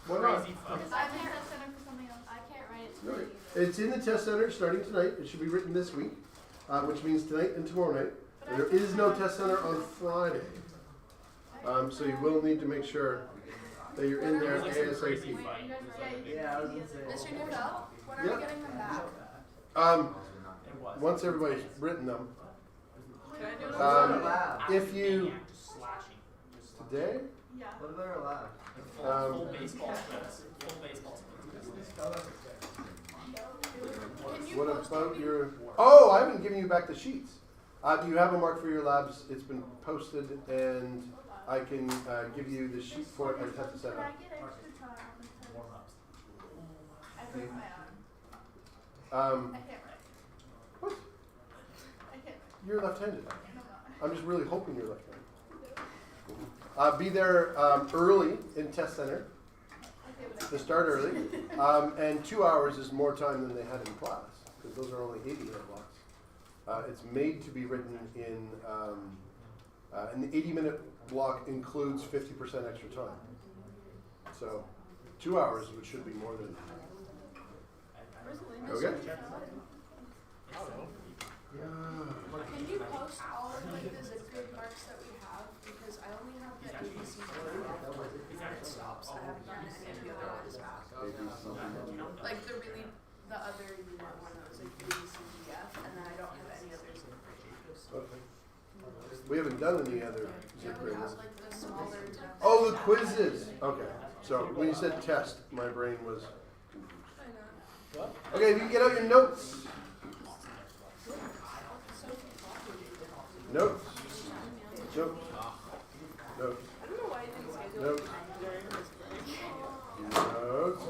Why not? Because I'm in test center for something else. I can't write it Okay. tonight. It's in the test center starting tonight. It should be written this week, which means tonight and tomorrow night. There is no test center on Friday, so you will need to make sure that you're in there ASAP. Yeah, I was gonna say. Mr. Newfeld, when are Yeah. we getting them back? Once everybody's written them, Can I do it? What about a lab? if you today, Yeah. What about our lab? Full baseball skills. Full baseball skills. Can you what post about it? your? Oh, I haven't given you back the sheets. You have a mark for your labs. It's been posted, and I can give you the sheet for it. I just have to set Can I up. get extra time on the test? Warm-ups. I break my arm. I Um, can't write. what? I can't write. You're left-handed. No, I'm not. I'm just really hoping you're left-handed. Be there early in test center Okay, but I to start early, and 2 hours is more time than they had in class because those are only 80-minute blocks. It's made to be written in, and the 80-minute block includes 50% extra time. So 2 hours, which should be more than. Okay. Can you post all of like the zip code marks that we have? Because I only have the ABC and it stops. I haven't gotten any of the other ones back. Like the other unit one that was like ABCDF, and then I don't have any other zip codes. Okay. We haven't done any other Yeah, zip we grades. have like the smaller text. Oh, the quizzes. Okay. So when you said test, my brain was. I know. Okay, if you get out your notes. Notes. Notes. Notes. I don't know why I didn't schedule Nope. it during this break. Notes.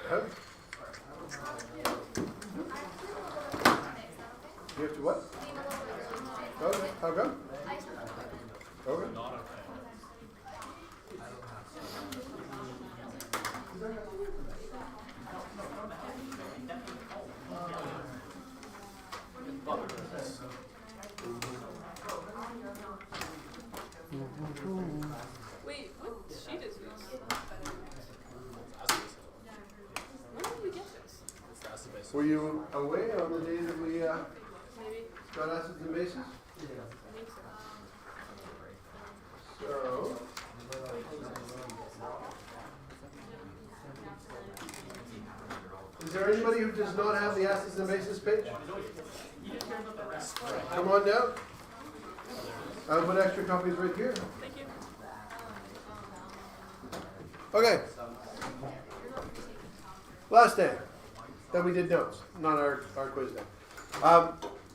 Okay. You have to what? Okay. How come? Okay. Wait, what sheet is this? When did we get this? Were you away on the day that we Maybe. got acids and bases? I think so. So. Is there anybody who does not have the acids and bases page? Come on down. I'll put extra copies right here. Thank you. Okay. Last day that we did notes, not our quiz day.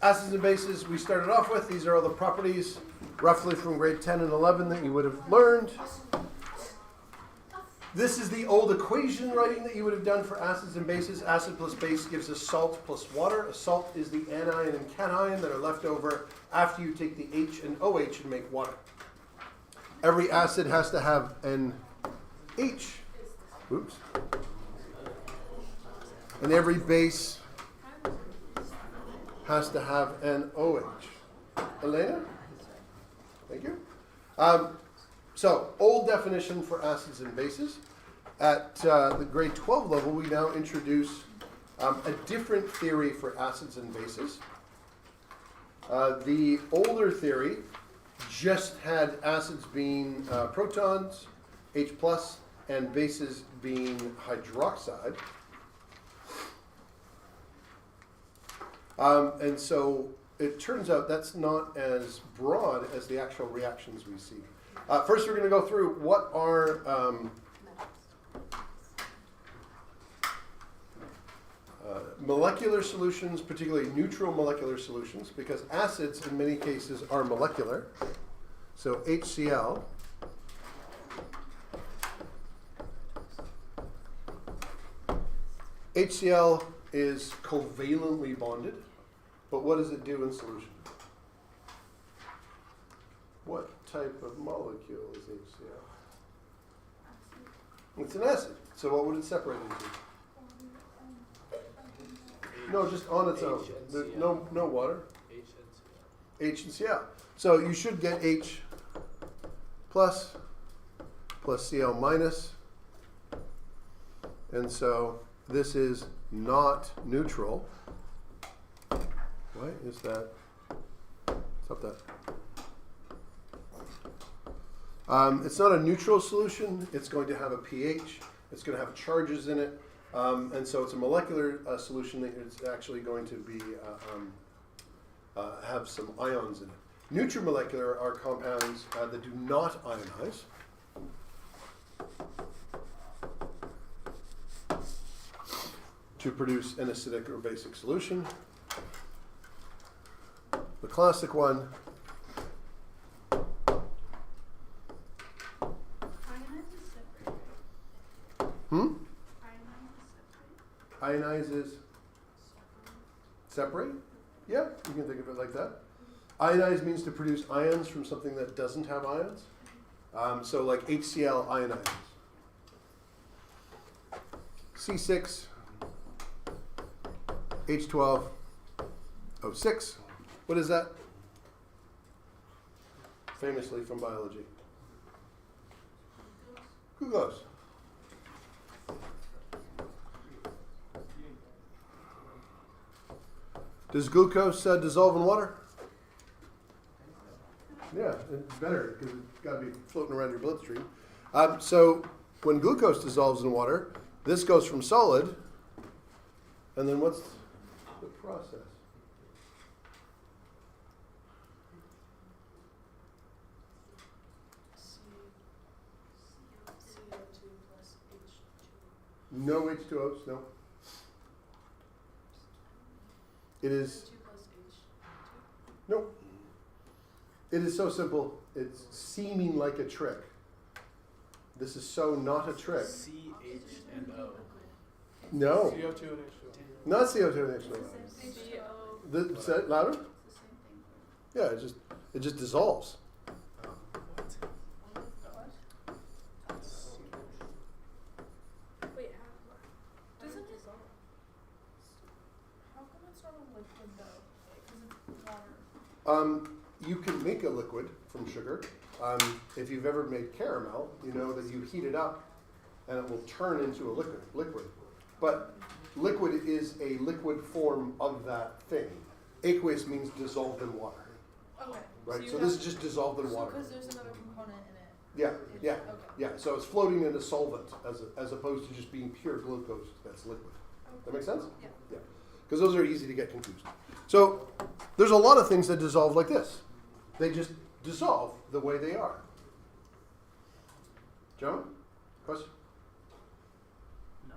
Acids and bases we started off with. These are all the properties roughly from grade 10 and 11 that you would have learned. This is the old equation writing that you would have done for acids and bases. Acid plus base gives us salt plus water. A salt is the anion and cation that are left over after you take the H and OH and make water. Every acid has to have an H. Oops. And every base has to have an OH. Elena? Thank you. So, old definition for acids and bases. At the grade 12 level, we now introduce a different theory for acids and bases. The older theory just had acids being protons, H+, and bases being hydroxide. And so it turns out that's not as broad as the actual reactions we see. First, we're going to go through what are molecular solutions, particularly neutral molecular solutions, because acids in many cases are molecular. So HCl. HCl is covalently bonded, but what does it do in solution? What type of molecule is HCl? It's an acid. So what would it separate into? No, just on its own. There's no water. H and Cl. So you should get H plus Cl minus. And so this is not neutral. Why is that? Stop that. It's not a neutral solution. It's going to have a pH. It's going to have charges in it. And so it's a molecular solution that is actually going to be have some ions in it. Nutrimolecular are compounds that do not ionize. To produce an acidic or basic solution. The classic one. Ionize is separate. Hmm? Ionize is Ionize is separate? Yeah, you can think of it like that. Ionize means to produce ions from something that doesn't have ions. So like HCl ionizes. C6, H12O6. What is that? Famously from biology. Glucose. Does glucose dissolve in water? Yeah, it's better because it's got to be floating around your bloodstream. So when glucose dissolves in water, this goes from solid, and then what's the process? CO2 plus H2. No H2Os, no. It is, CO2 plus H2. nope. It is so simple, it's seeming like a trick. This is so not a trick. C, H, and O. No, CO2 and H2O. not CO2 and H2O. CO. Say it louder? It's the same thing. Yeah, it just dissolves. Wait, how doesn't it dissolve? How come it's not a liquid though? Because it's water. You can make a liquid from sugar. If you've ever made caramel, you know that you heat it up and it will turn into a liquid. But liquid is a liquid form of that thing. Aqueous means dissolved in water, Okay. right? you So have- this is just dissolved in So water. because there's another component in it. Yeah, It's- yeah, Okay. yeah. So it's floating in a solvent as opposed to just being pure glucose that's liquid. That make sense? Yeah. Yeah. Because those are easy to get confused. So there's a lot of things that dissolve like this. They just dissolve the way they are. Gentlemen, question? No.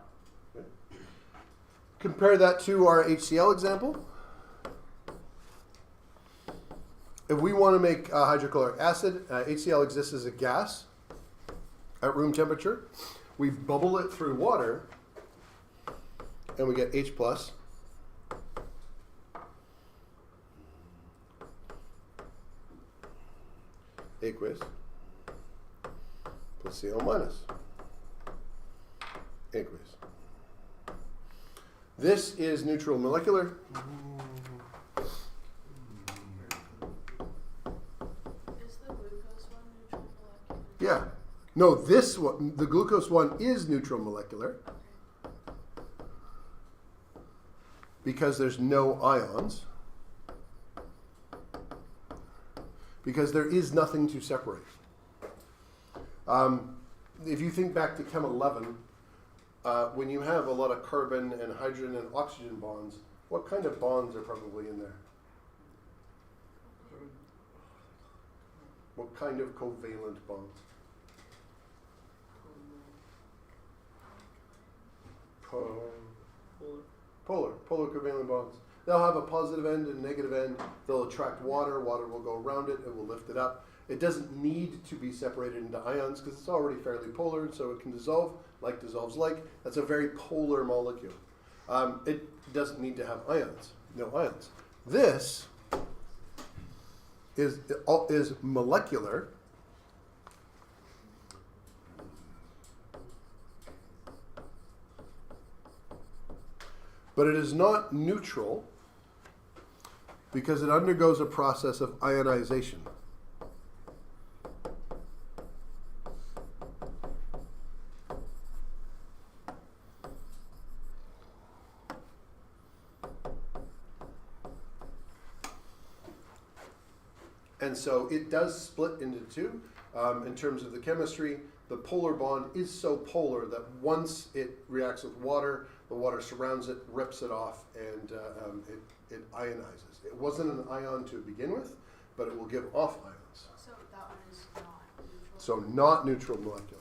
Compare that to our HCl example. If we want to make hydrochloric acid, HCl exists as a gas at room temperature. We bubble it through water, and we get H plus. Aqueous plus Cl minus. Aqueous. This is neutral molecular. Is the glucose one neutral molecular? Yeah. No, this one, the glucose one is neutral molecular because there's no ions. Because there is nothing to separate. If you think back to Chem 11, when you have a lot of carbon and hydrogen and oxygen bonds, what kind of bonds are probably in there? What kind of covalent bonds? Polar covalent bonds. They'll have a positive end and a negative end. They'll attract water. Water will go around it. It will lift it up. It doesn't need to be separated into ions because it's already fairly polar, so it can dissolve. Like dissolves like. That's a very polar molecule. It doesn't need to have ions. No ions. This is molecular. But it is not neutral because it undergoes a process of ionization. And so it does split into two. In terms of the chemistry, the polar bond is so polar that once it reacts with water, the water surrounds it, rips it off, and it ionizes. It wasn't an ion to begin with, but it will give off ions. So that one is not neutral. So not neutral molecular.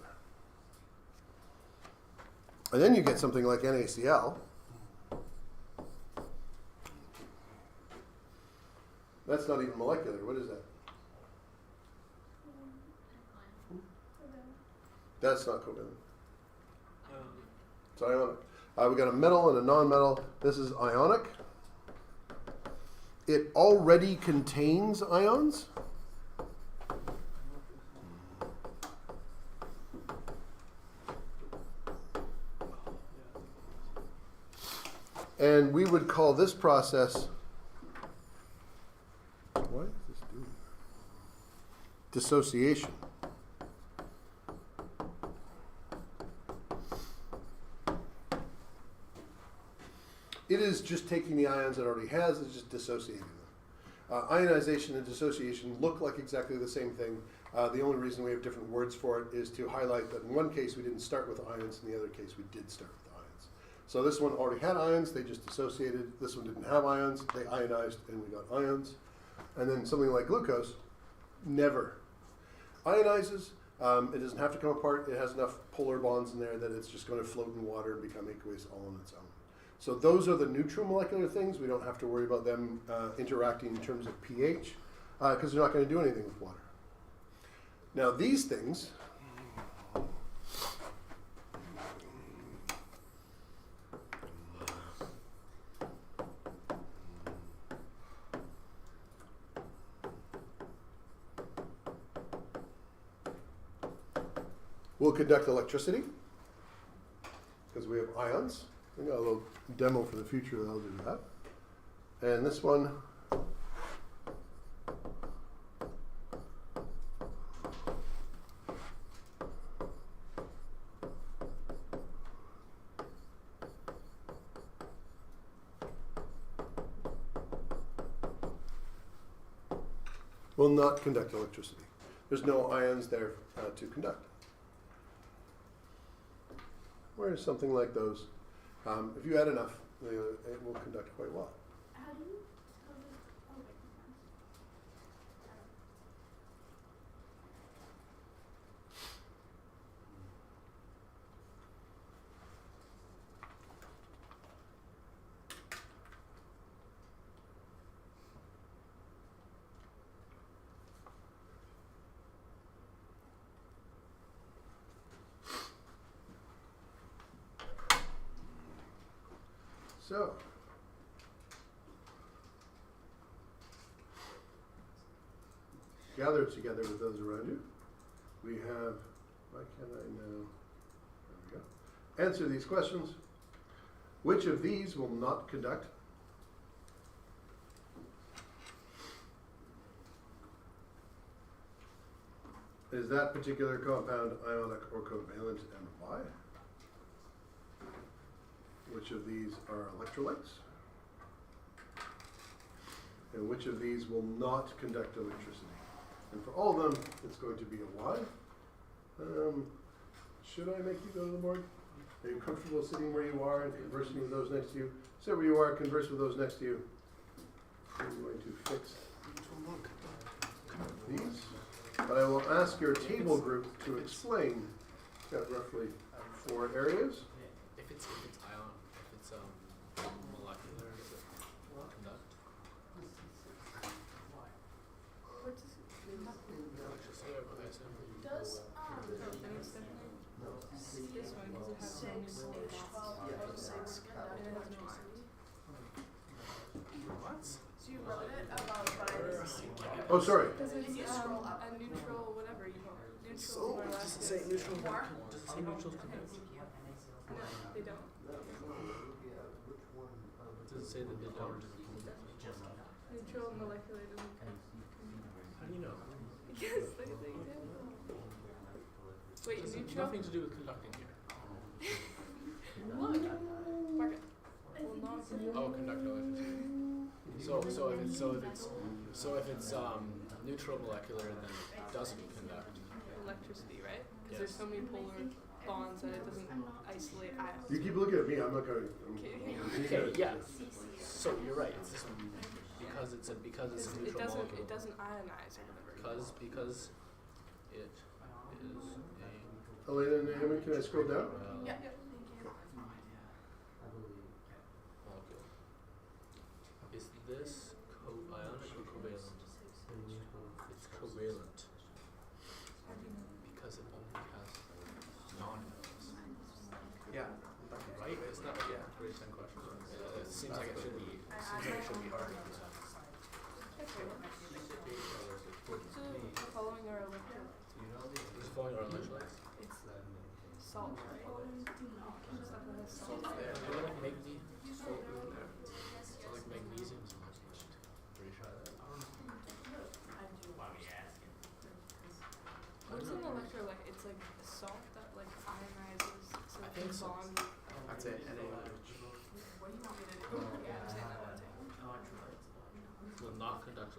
And then you get something like NaCl. That's not even molecular. What is that? That's not covalent. It's ionic. We got a metal and a non-metal. This is ionic. It already contains ions. And we would call this process, what is this doing? Dissociation. It is just taking the ions it already has, it's just dissociating them. Ionization and dissociation look like exactly the same thing. The only reason we have different words for it is to highlight that in one case we didn't start with ions, in the other case we did start with ions. So this one already had ions, they just dissociated. This one didn't have ions, they ionized, and we got ions. And then something like glucose never ionizes. It doesn't have to come apart. It has enough polar bonds in there that it's just going to float in water and become aqueous all on its own. So those are the neutral molecular things. We don't have to worry about them interacting in terms of pH because they're not going to do anything with water. Now these things, will conduct electricity because we have ions. We got a little demo for the future that'll do that. And this one will not conduct electricity. There's no ions there to conduct. Whereas something like those, if you add enough, it will conduct quite well. How do you tell this? Oh, wait. So, gather together with those around you. We have, why can't I now, there we go. Answer these questions. Which of these will not conduct? Is that particular compound ionic or covalent, and why? Which of these are electrolytes? And which of these will not conduct electricity? And for all of them, it's going to be a Y. Should I make you go to the board? Are you comfortable sitting where you are and conversing with those next to you? Sit where you are, converse with those next to you. I'm going to fix these. But I will ask your table group to explain. It's got roughly 4 areas. If it's molecular, does it conduct? What does it mean? Electricity, I assume. Does this one, does it have 6H12O6 conduct electricity? What? So you wrote it about Oh, sorry. Because Can you it's scroll up? a neutral whatever you call it. Neutral Does it say molasses. neutral? More? Does it say neutrals conduct? No, they don't. Does it say that they don't? Neutral molecular doesn't count. How do you know? Because look at the example. Wait, It's neutral? nothing to do with conducting here. Look. Mark it. Will not Oh, conduct electricity. So if it's neutral molecular and then it doesn't conduct. Electricity, right? Because Yes. there's so many polar bonds that it doesn't isolate ions. You keep looking at me, I'm not going Okay, yeah. So you're right. It's this one because it's a It neutral doesn't molecule. it doesn't ionize or whatever. Because it is a Elena and Naomi, can I scroll down? Yeah. molecule. Is this ionic or covalent? It's covalent because it only has non-metals. Yeah. Right? It's not like a very same question. It seems like it should be. Hard. So following our electro, Is it following our electrolytes? it's salt. Stuff that has salt. Is it like magnesium? So like magnesium is much pretty sure that. What's an electrolyte? It's like a salt that like ionizes so I it think can so. bond. That's it. And then What do you want me to do? Yeah, I'm saying that one thing. Will not conduct.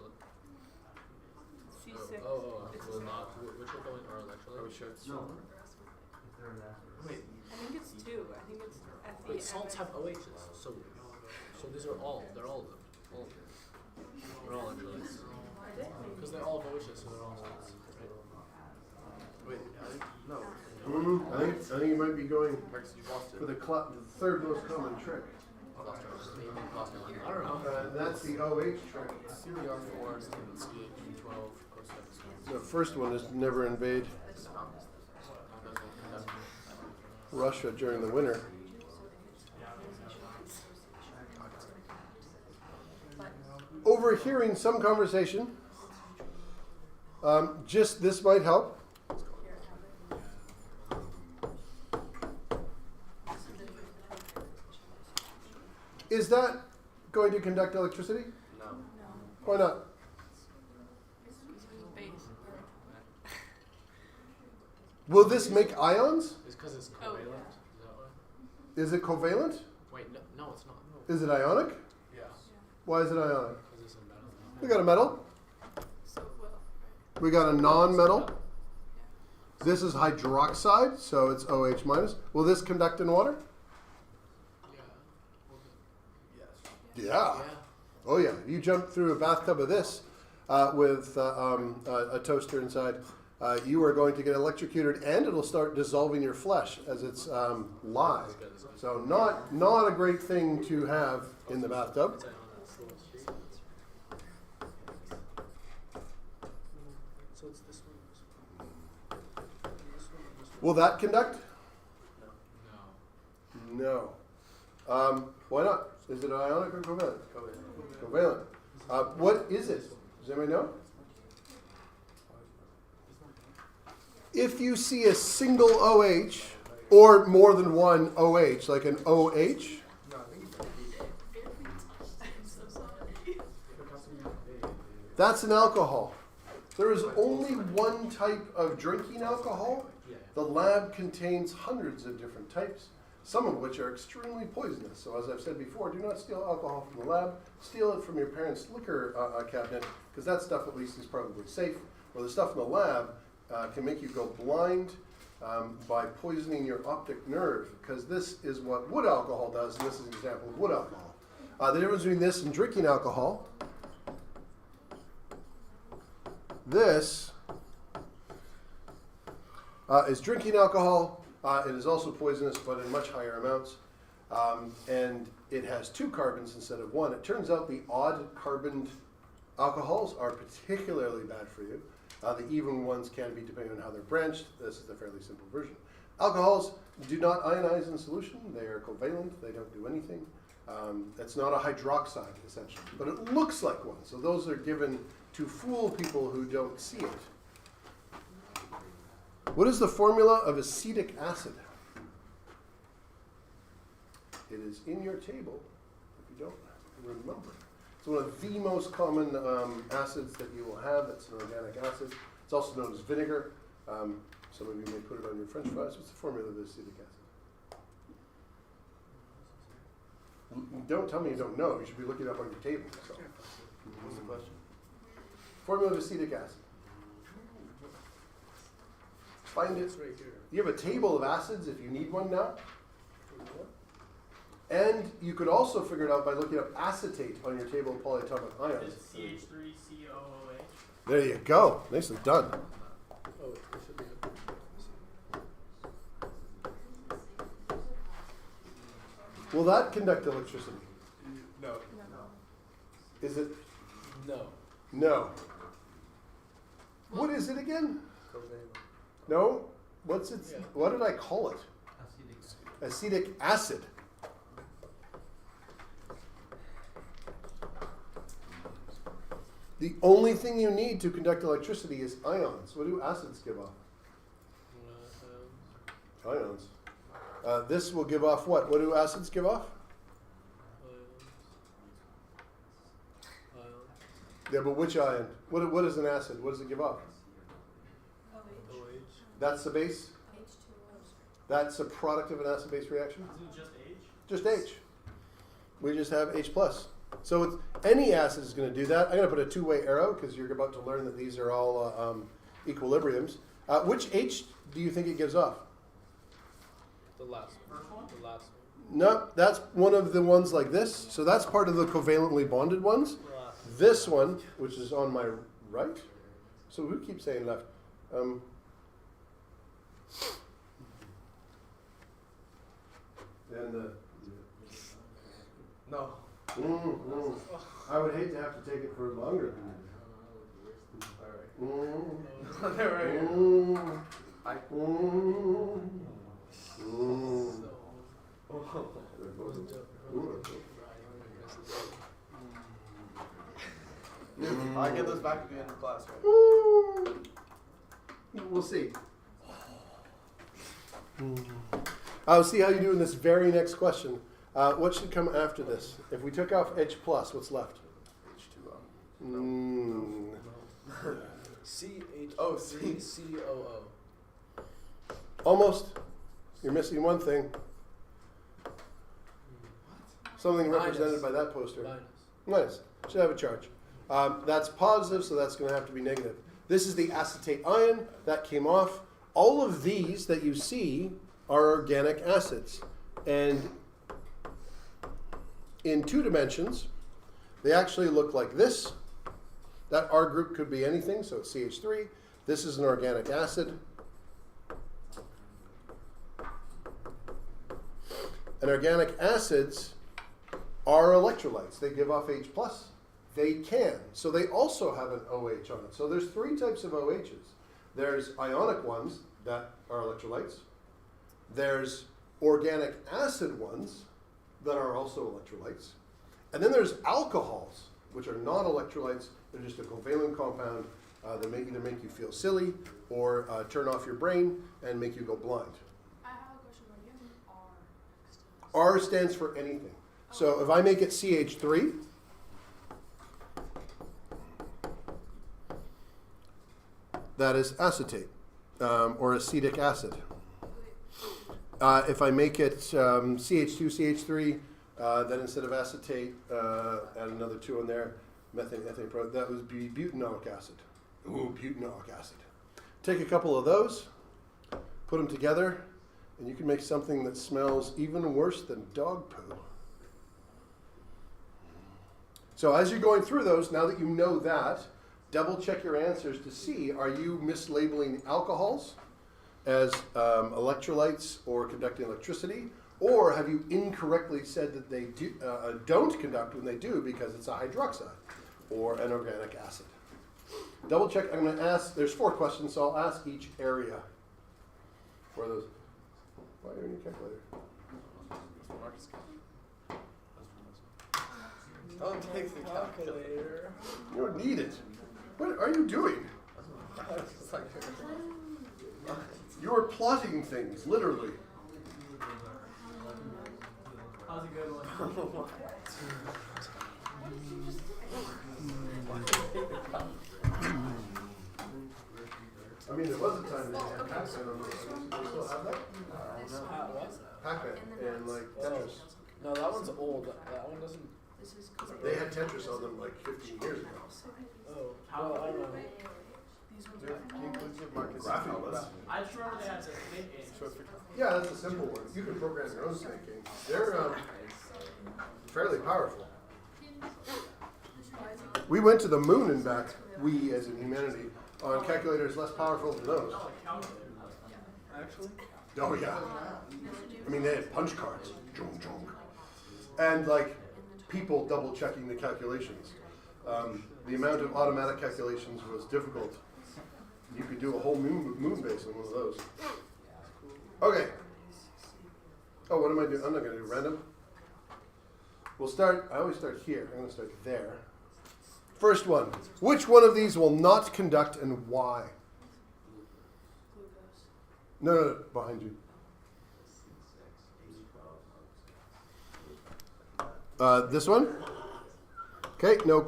C6. Will not. Which will go in our are we electrolyte? sure it's No. Wait. I think it's two. I think it's Fe. Wait, salts have OHs. So these are all. They're all of them. All of them. They're all electrolytes. Because they're all of OHs, so they're all salts. Right? Wait. No. I think you might be going Marcus, you lost for it. the third most common trick. I don't know. That's the OH trick. CBr4, CH12, The first one is never invade Russia during the winter. Overhearing some conversation. Just this might help. Is that going to conduct electricity? No. Why not? Base. Will this make ions? It's because it's Oh, covalent. yeah. Is that why? Is it covalent? Wait, no, it's not. Is it ionic? Yeah. Why is it ionic? Because it's a metal. We got a metal. So well. We got a non-metal. This is hydroxide, so it's OH minus. Will this conduct in water? Yes. Yeah. Oh yeah. You jump through a bathtub of this with a toaster inside. You are going to get electrocuted, and it'll start dissolving your flesh as it's live. So not a great thing to have in the bathtub. So it's this one. Will that conduct? No. No. Why not? Is it ionic or covalent? Covalent. Covalent. What is it? Does anybody know? If you see a single OH or more than one OH, like an OH, No, I think it's that's an alcohol. There is only one type of drinking alcohol. The lab contains hundreds of different types, some of which are extremely poisonous. So as I've said before, do not steal alcohol from the lab. Steal it from your parents' liquor cabinet, because that stuff at least is probably safe. Or the stuff in the lab can make you go blind by poisoning your optic nerve, because this is what wood alcohol does, and this is an example of wood alcohol. The difference between this and drinking alcohol, this is drinking alcohol. It is also poisonous, but in much higher amounts. And it has 2 carbons instead of 1. It turns out the odd carboned alcohols are particularly bad for you. The even ones can be depending on how they're branched. This is a fairly simple version. Alcohols do not ionize in solution. They are covalent. They don't do anything. It's not a hydroxide, essentially, but it looks like one. So those are given to fool people who don't see it. What is the formula of acetic acid? It is in your table, if you don't remember. It's one of the most common acids that you will have. It's an organic acid. It's also known as vinegar. Some of you may put it on your French fries. What's the formula of acetic acid? Don't tell me you don't know. You should be looking it up on your table. So. What's the question? Formula of acetic acid. Find it. It's right here. You have a table of acids if you need one now. And you could also figure it out by looking up acetate on your table of polyatomic ions. It's CH3COOH. There you go. Nicely done. Oh, it should be good. Will that conduct electricity? No. Is it? No. No. What is it again? Covalent. No? What's it? Yeah. What did I call it? Acetic acid. The only thing you need to conduct electricity is ions. What do acids give off? Ions. This will give off what? What do acids give off? Yeah, but which ion? What is an acid? What does it give off? That's the base? That's a product of an acid-base reaction? Isn't it just H? Just H. We just have H+. So it's, any acid is going to do that. I'm going to put a two-way arrow because you're about to learn that these are all equilibriums. Which H do you think it gives off? The last one. First one? The last one. No, that's one of the ones like this. So that's part of the covalently bonded ones. The last one. This one, which is on my right. So who keeps saying left? And No. I would hate to have to take it for longer than Alright. They're right here. I. I get those back at the end of class, right? We'll see. I'll see how you do in this very next question. What should come after this? If we took off H+, what's left? H2O. CH. Oh, C. COO. Almost. You're missing one thing. Something represented by that poster. Minus. Nice. Should have a charge. That's positive, so that's going to have to be negative. This is the acetate ion. That came off. All of these that you see are organic acids. And in 2 dimensions, they actually look like this. That R group could be anything, so it's CH3. This is an organic acid. And organic acids are electrolytes. They give off H+. They can. So they also have an OH on it. So there's 3 types of OHs. There's ionic ones that are electrolytes. There's organic acid ones that are also electrolytes. And then there's alcohols, which are not electrolytes. They're just a covalent compound that may either make you feel silly or turn off your brain and make you go blind. I have a question. Why do you have an R next to it? R stands for anything. So if I make it CH3, that is acetate or acetic acid. If I make it CH2, CH3, then instead of acetate, add another 2 on there, methane, ethane, that would be butanoic acid. Ooh, butanoic acid. Take a couple of those, put them together, and you can make something that smells even worse than dog poo. So as you're going through those, now that you know that, double check your answers to see, are you mislabeling alcohols as electrolytes or conducting electricity, or have you incorrectly said that they don't conduct when they do because it's a hydroxide or an organic acid? Double check. I'm going to ask, there's 4 questions, so I'll ask each area for those. Why are you in your calculator? Don't take the calculator. You don't need it. What are you doing? It's like, You are plotting things, literally. How's a good one? I mean, there was a time that they had Pac-Man on those things. Do they still have that? This What? one. Pac-Man and like Tetris. No, that one's old. That one doesn't. This is because They had Tetris on them like 15 years ago. Oh, well, I don't know. These ones Dude, are can you please give Marcus Graphic a was. I just remember they had to make it. short for Yeah, that's a simple one. You can program your own snake game. They're fairly powerful. We went to the moon and back, we as in humanity, on calculators less powerful than those. Actually? Oh yeah. I mean, they had punch cards. Jong, jong. And like people double checking the calculations. The amount of automatic calculations was difficult. You could do a whole moon base on one of those. Okay. Oh, what am I doing? I'm not going to do random. We'll start, I always start here. I'm going to start there. First one. Which one of these will not conduct and why? No, behind you. This one? Okay, no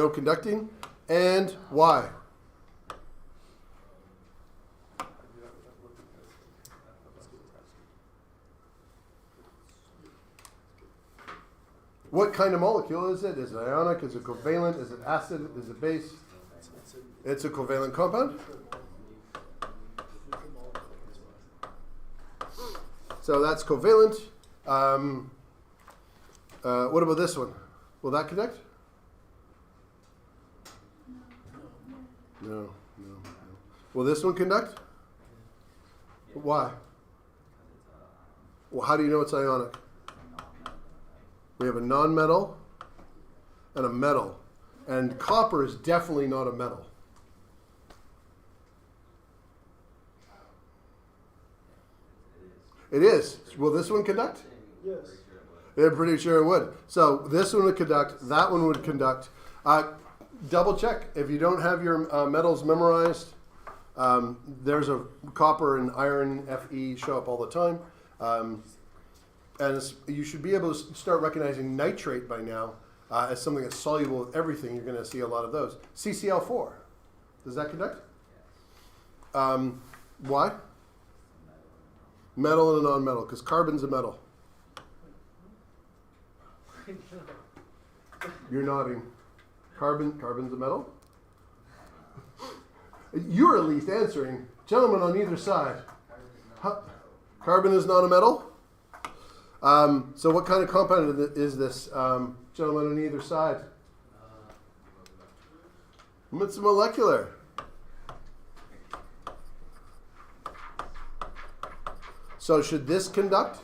conducting. And why? What kind of molecule is it? Is it ionic? Is it covalent? Is it acid? Is it base? It's a covalent compound. So that's covalent. What about this one? Will that connect? No. Will this one conduct? Why? Well, how do you know it's ionic? We have a non-metal and a metal. And copper is definitely not a metal. It is. Will this one conduct? Yes. I'm pretty sure it would. So this one would conduct, that one would conduct. Double check. If you don't have your metals memorized, there's a copper and iron Fe show up all the time. And you should be able to start recognizing nitrate by now as something that's soluble with everything. You're going to see a lot of those. CCl4. Does that conduct? Why? Metal and a non-metal, because carbon's a metal. You're nodding. Carbon's a metal? You're at least answering. Gentlemen on either side. Carbon is not a metal? So what kind of compound is this, gentlemen on either side? It's molecular. So should this conduct?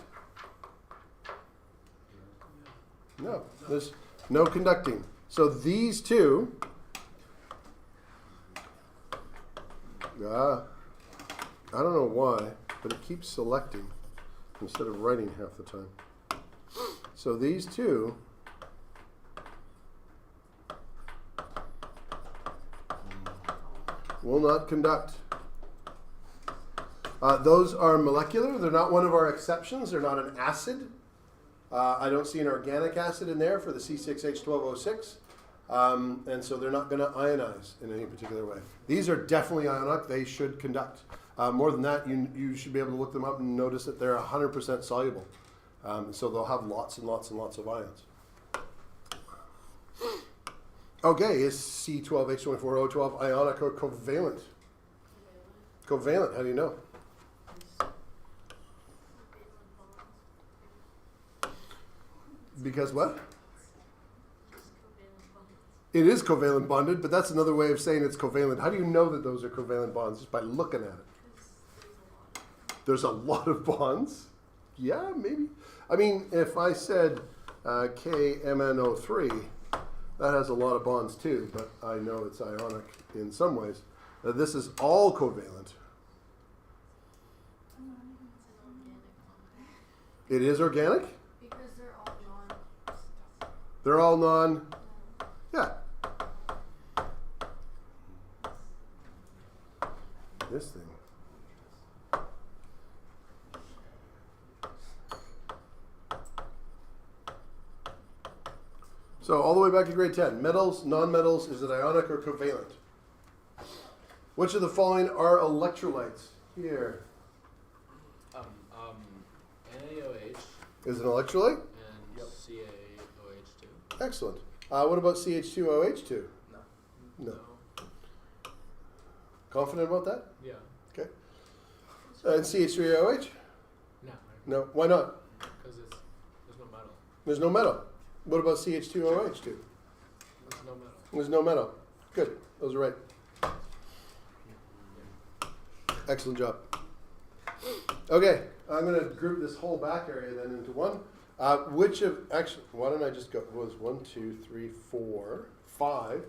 No, there's no conducting. So these two, I don't know why, but it keeps selecting instead of writing half the time. So these two will not conduct. Those are molecular. They're not one of our exceptions. They're not an acid. I don't see an organic acid in there for the C6H12O6. And so they're not going to ionize in any particular way. These are definitely ionic. They should conduct. More than that, you should be able to look them up and notice that they're 100% soluble. So they'll have lots and lots and lots of ions. Okay, is C12H24O12 ionic or covalent? Covalent, how do you know? Because what? It is covalent bonded, but that's another way of saying it's covalent. How do you know that those are covalent bonds? Just by looking at it. There's a lot of bonds? Yeah, maybe. I mean, if I said KMNO3, that has a lot of bonds too, but I know it's ionic in some ways. This is all covalent. It is organic? Because they're all non. They're all non. Yeah. This thing. So all the way back to grade 10. Metals, non-metals, is it ionic or covalent? Which of the following are electrolytes? Here. NaOH Is it an electrolyte? and CaOH. Excellent. What about CH2OH2? No. No. Confident about that? Yeah. Okay. And CH3OH? No. No. Why not? Because there's no metal. There's no metal. What about CH2OH2? There's no metal. There's no metal. Good. Those are right. Excellent job. Okay, I'm going to group this whole back area then into one. Actually, why don't I just go, it was 1, 2, 3, 4, 5.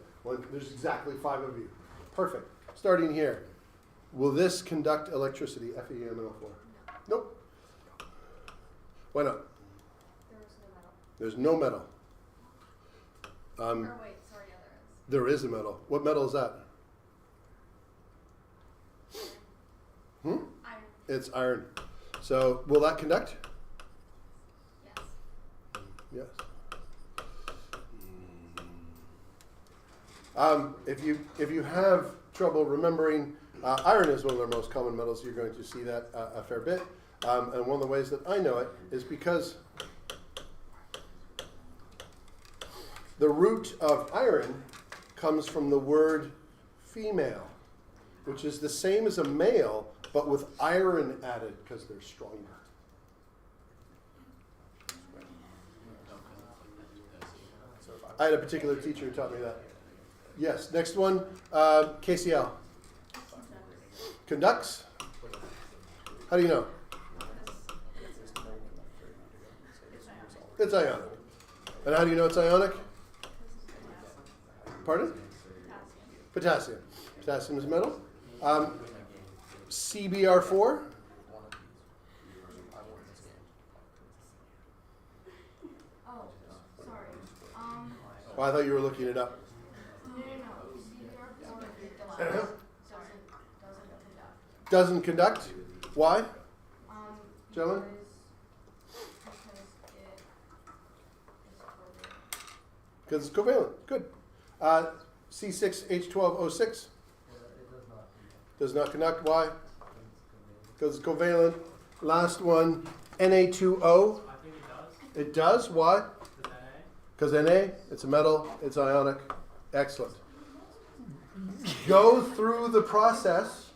There's exactly 5 of you. Perfect. Starting here. Will this conduct electricity? FEMNO4? Nope. Why not? There was no metal. There's no metal. Or wait, sorry, yeah, There is a metal. What metal is that? there is. Iron. It's iron. So will that conduct? Yes. Yes. If you have trouble remembering, iron is one of the most common metals. You're going to see that a fair bit. And one of the ways that I know it is because the root of iron comes from the word female, which is the same as a male, but with iron added because they're stronger. I had a particular teacher who taught me that. Yes, next one, KCl. Conducts? How do you know? It's ionic. And how do you know it's ionic? Pardon? Potassium. Potassium is metal. CBr4? Oh, sorry. Oh, I thought you were looking it up. No. CBr4 doesn't conduct. Doesn't conduct? Why? Gentlemen? Because it's covalent. Good. C6H12O6? Does not conduct. Why? Because it's covalent. Last one, Na2O. I think it does. It does. Why? Does NA? Because Na, it's a metal, it's ionic. Excellent. Go through the process.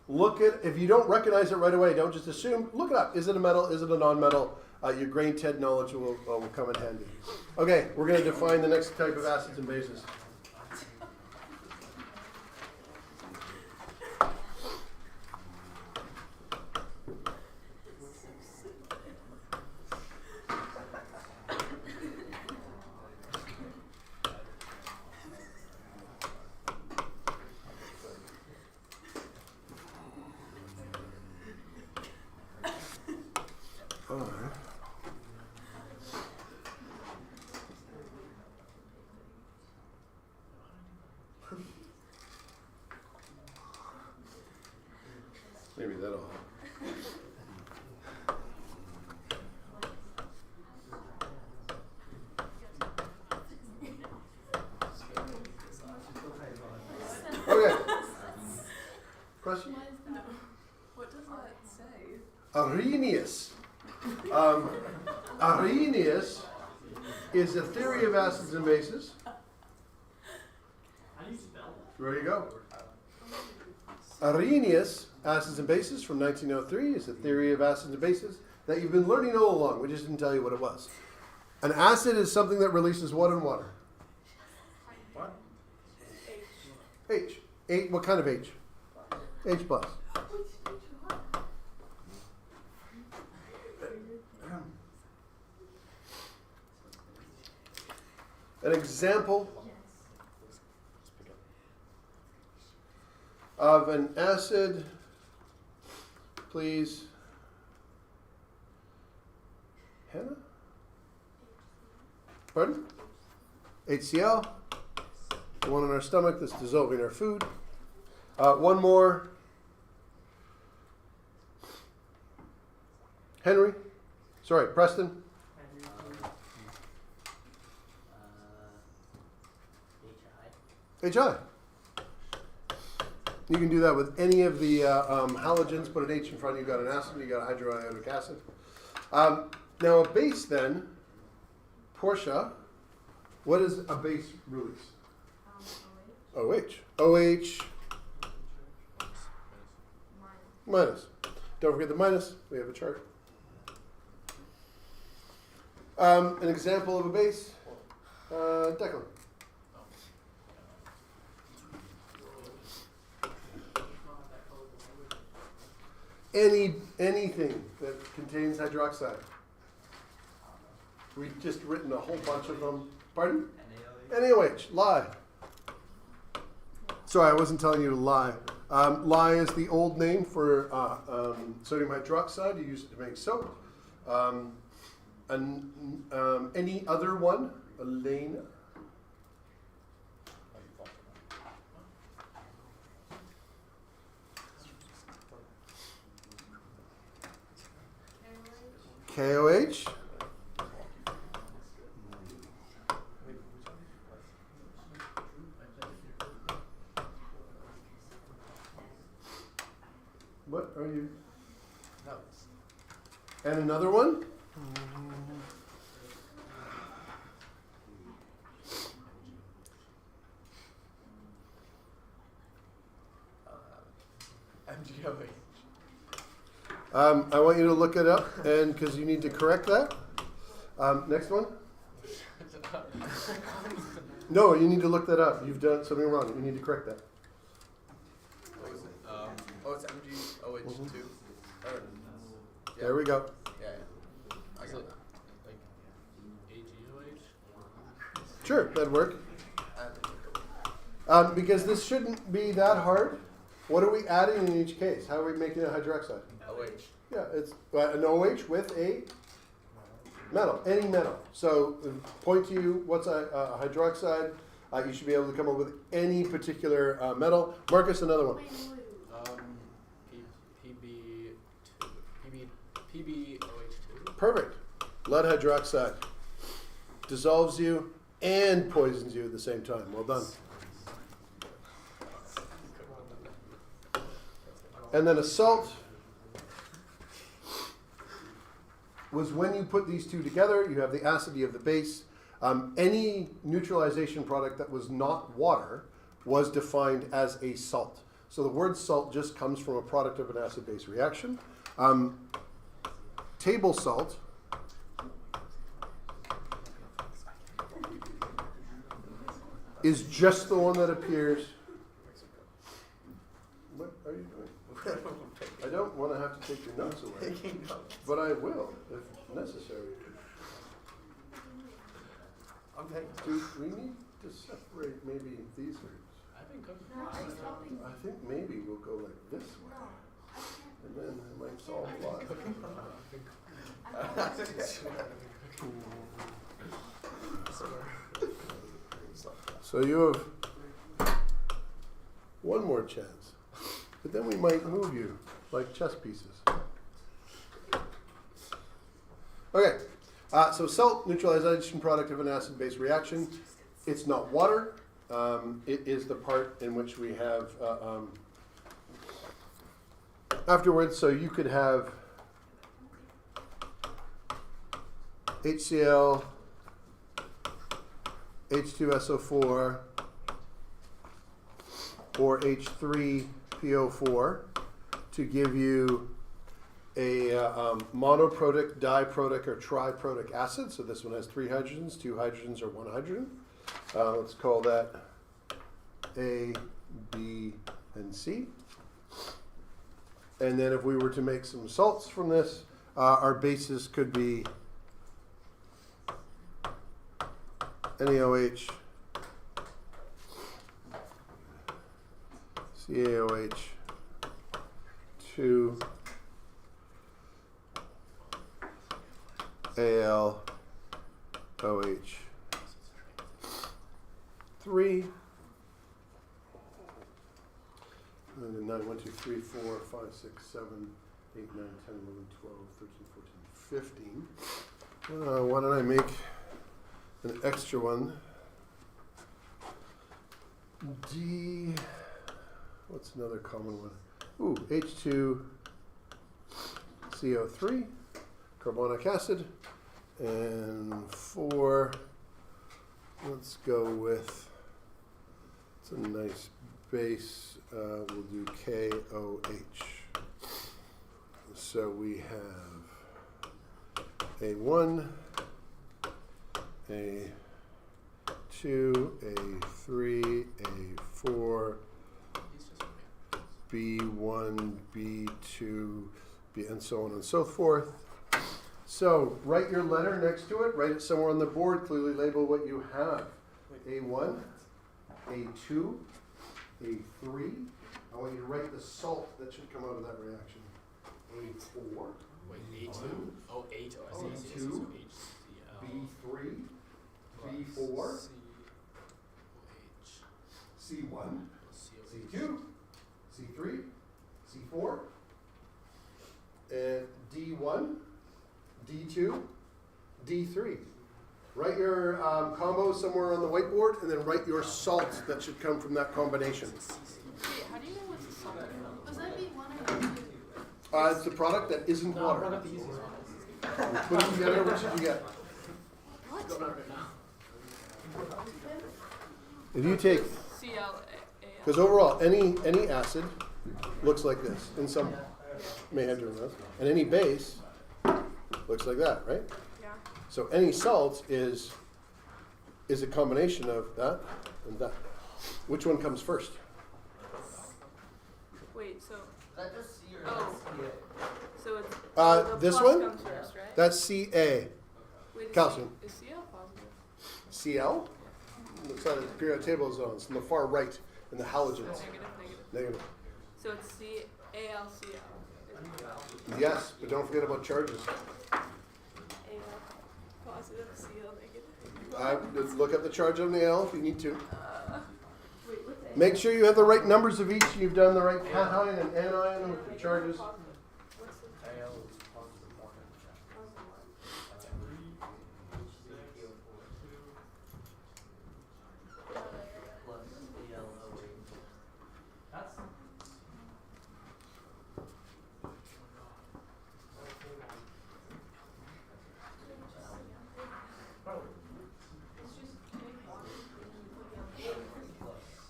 Look at, if you don't recognize it right away, don't just assume. Look it up. Is it a metal? Is it a non-metal? Your grain TED knowledge will come in handy. Okay, we're going to define the next type of acids and bases. All right. Maybe that'll help. Okay. Question? What does that say? Arrhenius. Arrhenius is a theory of acids and bases. How do you spell that? There you go. Arrhenius, acids and bases from 1903, is a theory of acids and bases that you've been learning all along. We just didn't tell you what it was. An acid is something that releases what in water? What? H. H. What kind of H? H plus. An example of an acid, please. Hannah? Pardon? HCl. The one in our stomach that's dissolving our food. One more. Henry? Sorry, Preston? HI. You can do that with any of the halogens. Put an H in front, you've got an acid, you've got a hydroiodic acid. Now a base then, Portia, What is a base release? OH. OH minus. Don't forget the minus. We have a chart. An example of a base. Declan. Anything that contains hydroxide. We've just written a whole bunch of them. Pardon? NaOH. Lye. Sorry, I wasn't telling you to lie. Lye is the old name for sodium hydroxide. You use it to make soap. Any other one? Elena? KOH? What are you? No. And another one? MGOH. I want you to look it up, and because you need to correct that. Next one? No, you need to look that up. You've done something wrong. You need to correct that. What was it? It's MgOH2. There we go. Yeah. I got that. Like AGOH? Sure, that'd work. Because this shouldn't be that hard. What are we adding in each case? How are we making a hydroxide? OH. Yeah, it's an OH with a metal, any metal. So point to you, what's a hydroxide? You should be able to come up with any particular metal. Marcus, another one. PbOH2. Perfect. Lead hydroxide. Dissolves you and poisons you at the same time. Well done. And then a salt was when you put these two together, you have the acidity of the base. Any neutralization product that was not water was defined as a salt. So the word salt just comes from a product of an acid-base reaction. Table salt is just the one that appears. What are you doing? I don't want to have to take your notes away, but I will if necessary. Okay. Do we need to separate maybe these groups? I think I think maybe we'll go like this way, and then it might solve a lot. So you have one more chance, but then we might move you like chess pieces. Okay, so salt, neutralization product of an acid-base reaction. It's not water. It is the part in which we have afterwards. So you could have HCl, H2SO4, or H3PO4 to give you a monoprotic, diprotic, or triprotic acid. So this one has 3 hydrogens, 2 hydrogens, or 1 hydrogen. Let's call that A, B, and C. And then if we were to make some salts from this, our bases could be NaOH, CaOH, 2, Al, OH, 3, and then 9, 1, 2, 3, 4, 5, 6, 7, 8, 9, 10, 11, 12, 13, 14, 15. Why don't I make an extra one? D, what's another common one? Ooh, H2CO3, carbonic acid, and 4 let's go with, it's a nice base, we'll do KOH. So we have A1, A2, A3, A4, B1, B2, B, and so on and so forth. So write your letter next to it, write it somewhere on the board, clearly label what you have. A1, A2, A3. I want you to write the salt that should come out of that reaction. A4, Wait, A2? Oh, 8. Oh, I see. B2, So B3, HCl. B4, COH. C1, COH. C2, C3, C4, and D1, D2, D3. Write your combo somewhere on the whiteboard, and then write your salt that should come from that combination. Wait, how do you know what's the salt? Was that B1 or B2? It's a product that isn't No, I water. got the easiest one. You put them together, what should you get? What? Go right now. If you take, CLAL. because overall, any acid looks like this in some, may have different ones, and any base looks like that, right? Yeah. So any salt is a combination of that and that. Which one comes first? Wait, so. Is that just C or Oh. So it's. the This plus one? comes first, right? That's Ca. Wait, is calcium. Is CL positive? Cl? Looks like the periodic table zones on the far right in the halogens. Negative. Negative. So it's CALCL. Yes, but don't forget about charges. AL positive, CL negative. Just look up the charge on the L if you need to. Wait, what's A? Make sure you have the right numbers of each. You've done the right cation and anion with the charges. What's the AL is positive 1. Plus ClOH. That's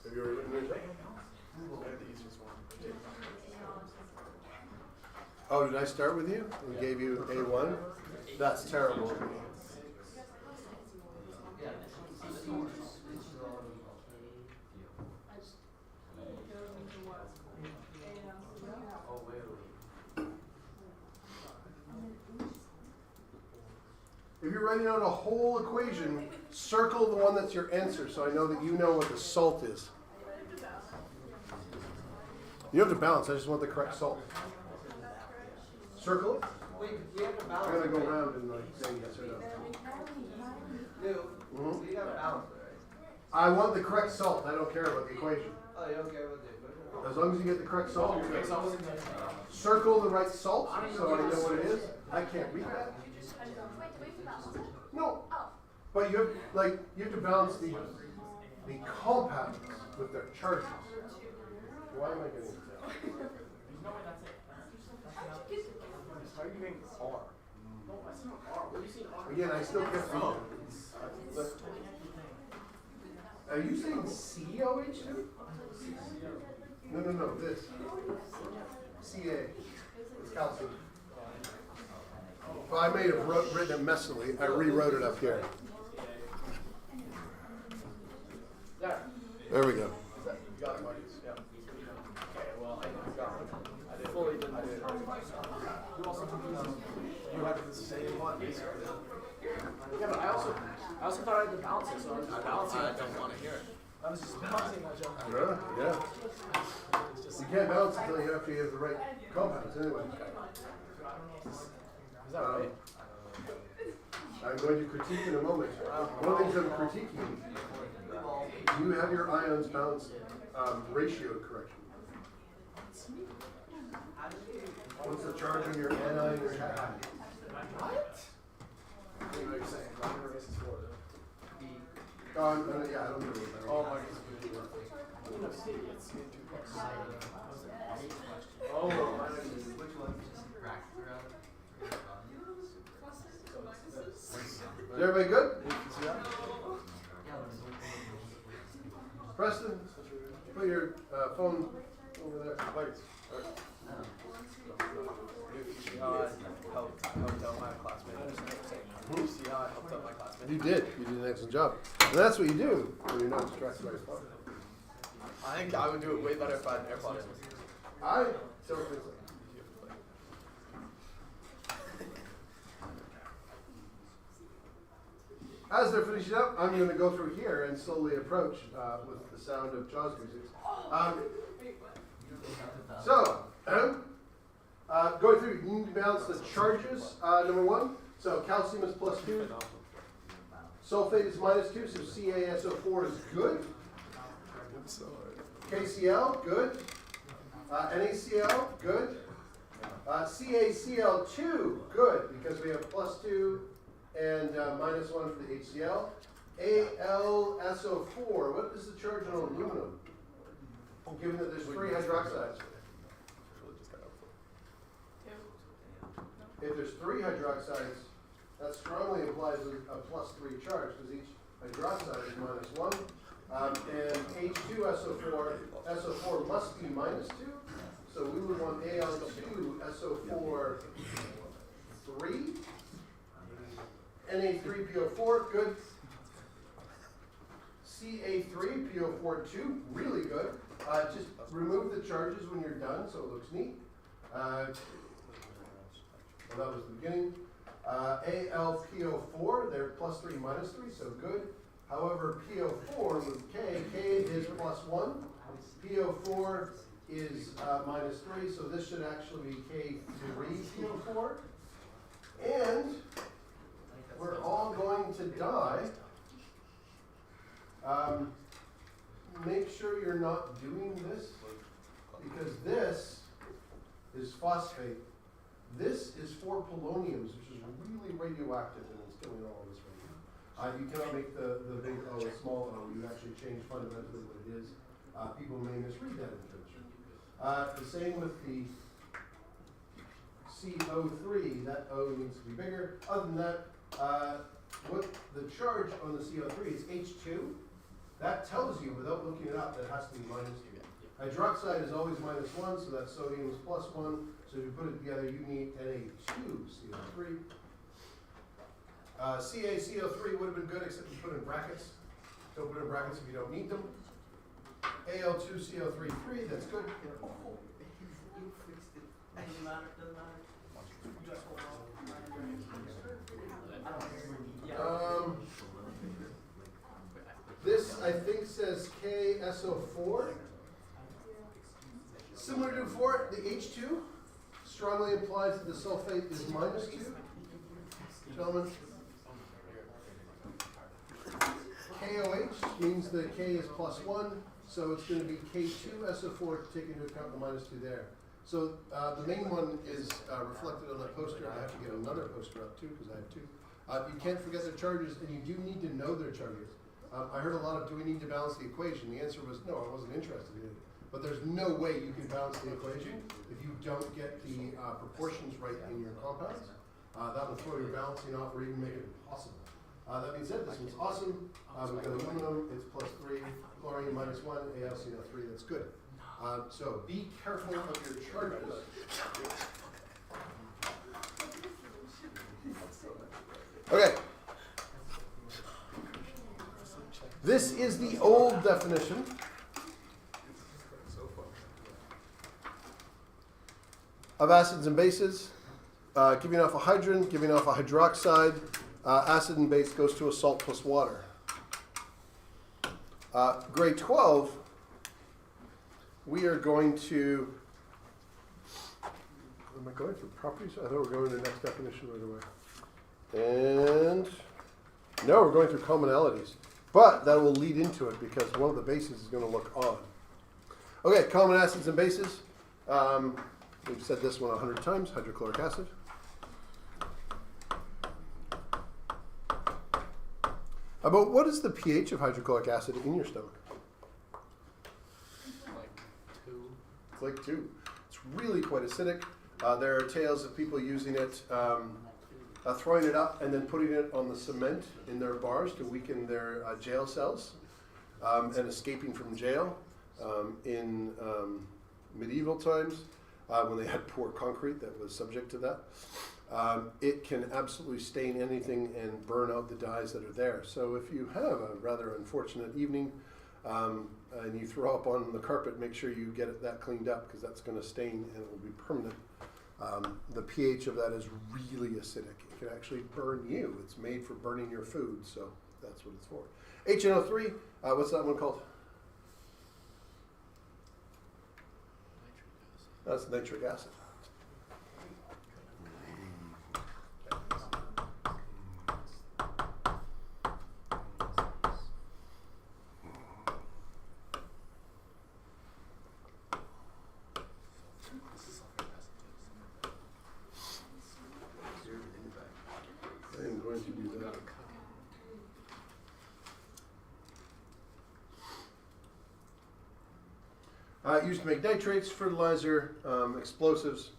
Have you already written yours down? Oh, did I start with you and gave you A1? That's terrible. yeah. Oh wait. If you're writing out a whole equation, circle the one that's your answer so I know that you know what the salt is. You have to balance, I just want the correct salt. Circle it. Wait, we have to I'm balance. gonna go right? around and like say yes or no. Dude, Mhm. we gotta balance it, right? I want the correct salt, I don't care about the equation. Oh, you okay with it? As long as you get the correct salt, you're Okay, good. so I was in there. Circle the right salt so I know what it is. I can't read that. No. But you have to balance the compounds with their charges. Why am I getting this out? How are you getting R? No, that's not R. What do you see R? Again, I still can't read it. Are you saying COH2? No, this. Ca. It's calcium. Well, I may have written it messily. I rewrote it up here. There we go. You got it, Marcus. Yeah. Okay, well, I got it. I didn't fully didn't do it. You also you had the same one, basically. Yeah, but I also thought I had to balance it, so I was just balancing. I don't want to hear it. I was just balancing my joke. Really? Yeah. It's just, You can't balance until you actually have the right compounds anyway. is that right? I'm going to critique in a moment. One of the things I'm critiquing, you have your ions balance ratio correction. What's the charge on your anion and your cation? What? I don't know what you're saying. I'm gonna erase this for Yeah, I don't know what that Oh, Marcus. No, C. It's C2 plus. Oh, Which one? Is everybody good? you see that? targets. You see how I helped out my classmate? You see how I helped out my classmate? You did an excellent job. And that's what you do when you're not distracted by your phone. I think I would do it way better if I had AirPods. I don't think so. As they're finishing up, I'm going to go through here and slowly approach with the sound of Jaws music. Going through, you need to balance the charges, number one. So calcium is +2, sulfate is -2, so CaSO4 is good. KCl, good. NaCl, good. CaCl2, good, because we have +2 and -1 for the HCl. AlSO4, what is the charge on aluminum? Given that there's 3 hydroxides. If there's 3 hydroxides, that strongly implies a +3 charge, because each hydroxide is -1. And H2SO4, SO4 must be -2, so we would want Al2SO4 3. Na3PO4, good. Ca3PO4 2, really good. Just remove the charges when you're done, so it looks neat. Well, that was the beginning. AlPO4, they're +3, -3, so good. However, PO4 with K is +1. PO4 is -3, so this should actually be K3PO4. And we're all going to die. Make sure you're not doing this, because this is phosphate. This is 4 poloniums, which is really radioactive, and it's killing all of us right now. You cannot make the big O a small o. You actually change fundamentally what it is. People may misread that in chemistry. The same with the CO3. That O needs to be bigger. Other than that, what the charge on the CO3 is H2. That tells you, without looking it up, that it has to be -2. Hydroxide is always -1, so that sodium is +1. So if you put it together, you need Na2CO3. CaCO3 would have been good, except you put it in brackets. Don't put it in brackets if you don't need them. Al2CO3, 3, that's good. This, I think, says KSO4. Similar to before, the H2 strongly implies that the sulfate is -2. Gentlemen. KOH means the K is +1, so it's going to be K2SO4 to take into account the -2 there. So the main one is reflected on that poster. I have to get another poster up too, because I have 2. You can't forget their charges, and you do need to know their charges. I heard a lot of, do we need to balance the equation? The answer was no, I wasn't interested in it. But there's no way you can balance the equation if you don't get the proportions right in your compounds. That will throw your balancing off or even make it impossible. That being said, this one's awesome. We've got aluminum, it's +3, chlorine -1, AlCO3, that's good. So be careful of your charges. Okay. This is the old definition. Of acids and bases, giving off a hydrogen, giving off a hydroxide, acid and base goes to a salt plus water. Grade 12, we are going to, am I going through properties? I thought we were going to the next definition right away. And no, we're going through commonalities. But that will lead into it because one of the bases is going to look on. Okay, common acids and bases. We've said this one 100 times, hydrochloric acid. About what is the pH of hydrochloric acid in your stomach? It's like 2. It's really quite acidic. There are tales of people using it, throwing it up and then putting it on the cement in their bars to weaken their jail cells and escaping from jail in medieval times, when they had poor concrete that was subject to that. It can absolutely stain anything and burn out the dyes that are there. So if you have a rather unfortunate evening and you throw up on the carpet, make sure you get that cleaned up, because that's going to stain and it will be permanent. The pH of that is really acidic. It can actually burn you. It's made for burning your food, so that's what it's for. HNO3, what's that one called? That's nitric acid. I am going to do that. Used to make nitrates, fertilizer, explosives.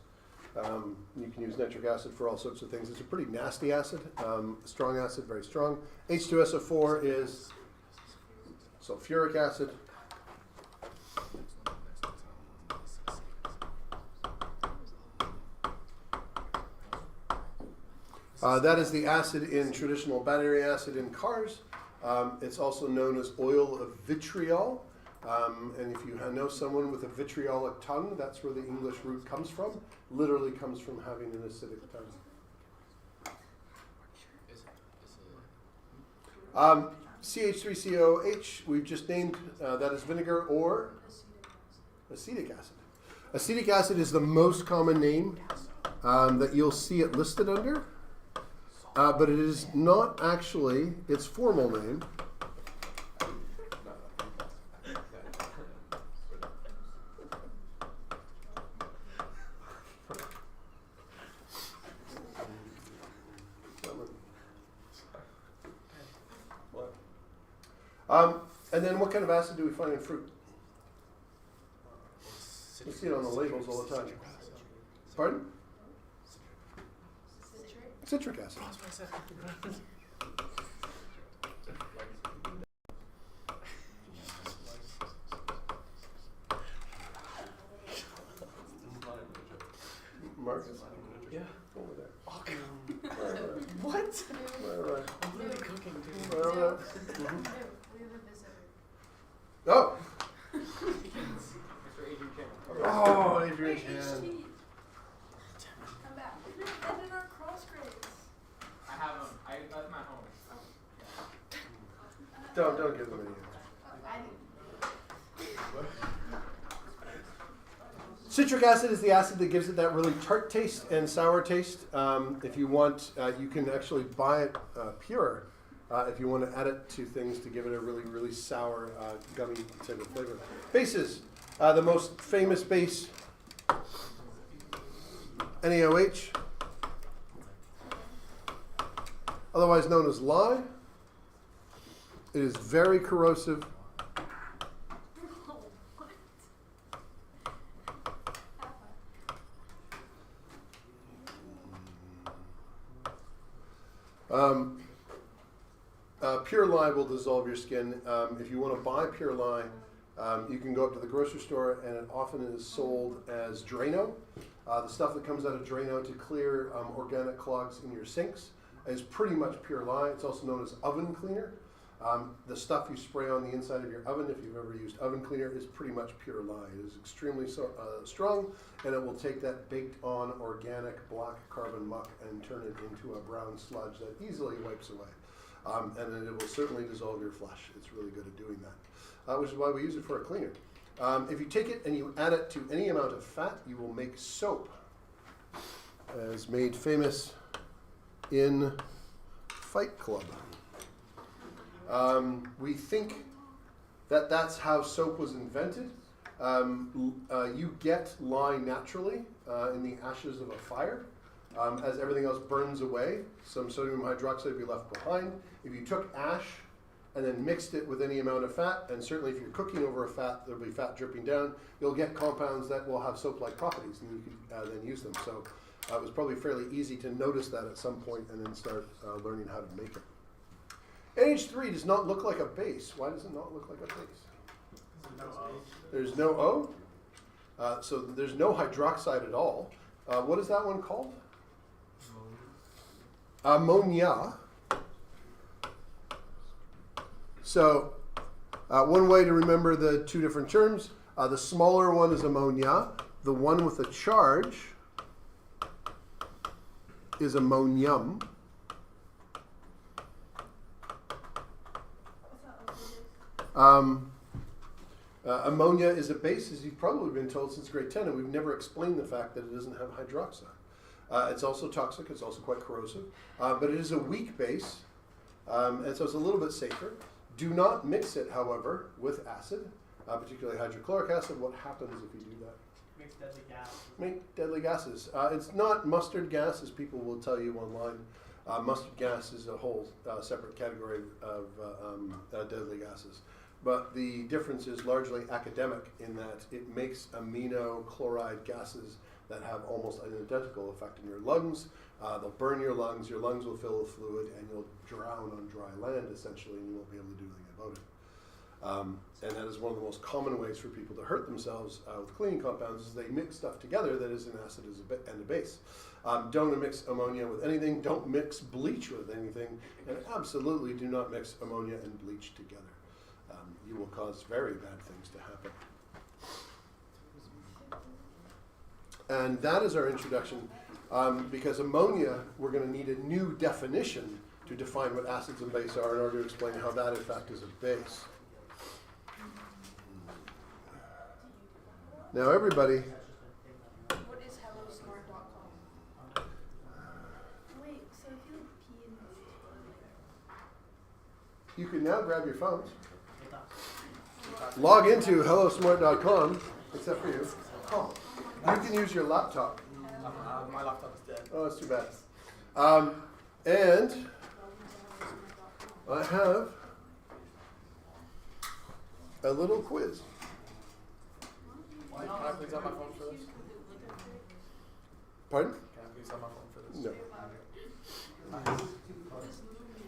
You can use nitric acid for all sorts of things. It's a pretty nasty acid, strong acid, very strong. H2SO4 is sulfuric acid. That is the acid in traditional battery acid in cars. It's also known as oil of vitriol. And if you know someone with a vitriolic tongue, that's where the English root comes from. Literally comes from having an acidic tongue. CH3COH, we've just named, that is vinegar or acetic acid. Acetic acid is the most common name that you'll see it listed under. But it is not actually its formal name. And then what kind of acid do we find in fruit? We see it on the labels all the time. Pardon? Citric acid. Marcus? Yeah. Over there. What? Right. I'm literally cooking, dude. Right. We have a visitor. Oh! Mr. Adrian King. Oh, Adrian Wait, Chan. HT. Come back. And in our cross grades. I have them. That's my home. Don't give them any. I didn't. Citric acid is the acid that gives it that really tart taste and sour taste. If you want, you can actually buy it pure if you want to add it to things to give it a really, really sour, gummy type of flavor. Bases. The most famous base, NaOH, otherwise known as lye. It is very corrosive. Pure lye will dissolve your skin. If you want to buy pure lye, you can go up to the grocery store, and it often is sold as Drano. The stuff that comes out of Drano to clear organic clogs in your sinks is pretty much pure lye. It's also known as oven cleaner. The stuff you spray on the inside of your oven, if you've ever used oven cleaner, is pretty much pure lye. It is extremely strong, and it will take that baked on organic black carbon muck and turn it into a brown sludge that easily wipes away. And then it will certainly dissolve your flesh. It's really good at doing that, which is why we use it for a cleaner. If you take it and you add it to any amount of fat, you will make soap, as made famous in Fight Club. We think that that's how soap was invented. You get lye naturally in the ashes of a fire. As everything else burns away, some sodium hydroxide will be left behind. If you took ash and then mixed it with any amount of fat, and certainly if you're cooking over a fat, there'll be fat dripping down, you'll get compounds that will have soap-like properties, and you can then use them. So it was probably fairly easy to notice that at some point and then start learning how to make it. NH3 does not look like a base. Why does it not look like a base? There's no O? So there's no hydroxide at all. What is that one called? Ammonia. So one way to remember the two different terms, the smaller one is ammonia. The one with a charge is ammonium. Ammonia is a base, as you've probably been told since grade 10, and we've never explained the fact that it doesn't have hydroxide. It's also toxic, it's also quite corrosive, but it is a weak base, and so it's a little bit safer. Do not mix it, however, with acid, particularly hydrochloric acid. What happens if you do that? Makes deadly gas. Make deadly gases. It's not mustard gas, as people will tell you online. Mustard gas is a whole separate category of deadly gases. But the difference is largely academic in that it makes amino chloride gases that have almost an identical effect in your lungs. They'll burn your lungs will fill with fluid, and you'll drown on dry land, essentially, and you won't be able to do anything about it. And that is one of the most common ways for people to hurt themselves with cleaning compounds is they mix stuff together that is an acid and a base. Don't mix ammonia with anything. Don't mix bleach with anything. And absolutely do not mix ammonia and bleach together. You will cause very bad things to happen. And that is our introduction. Because ammonia, we're going to need a new definition to define what acids and bases are in order to explain how that, in fact, is a base. Now, everybody, What is hellosmart.com? Wait, so if you pee in this toilet, you can now grab your phones, log into hellosmart.com, except for you. You can use your laptop. My laptop is dead. Oh, that's too bad. And I have a little quiz. Can I please have my phone for this? Pardon? Can I please have my phone for this? No.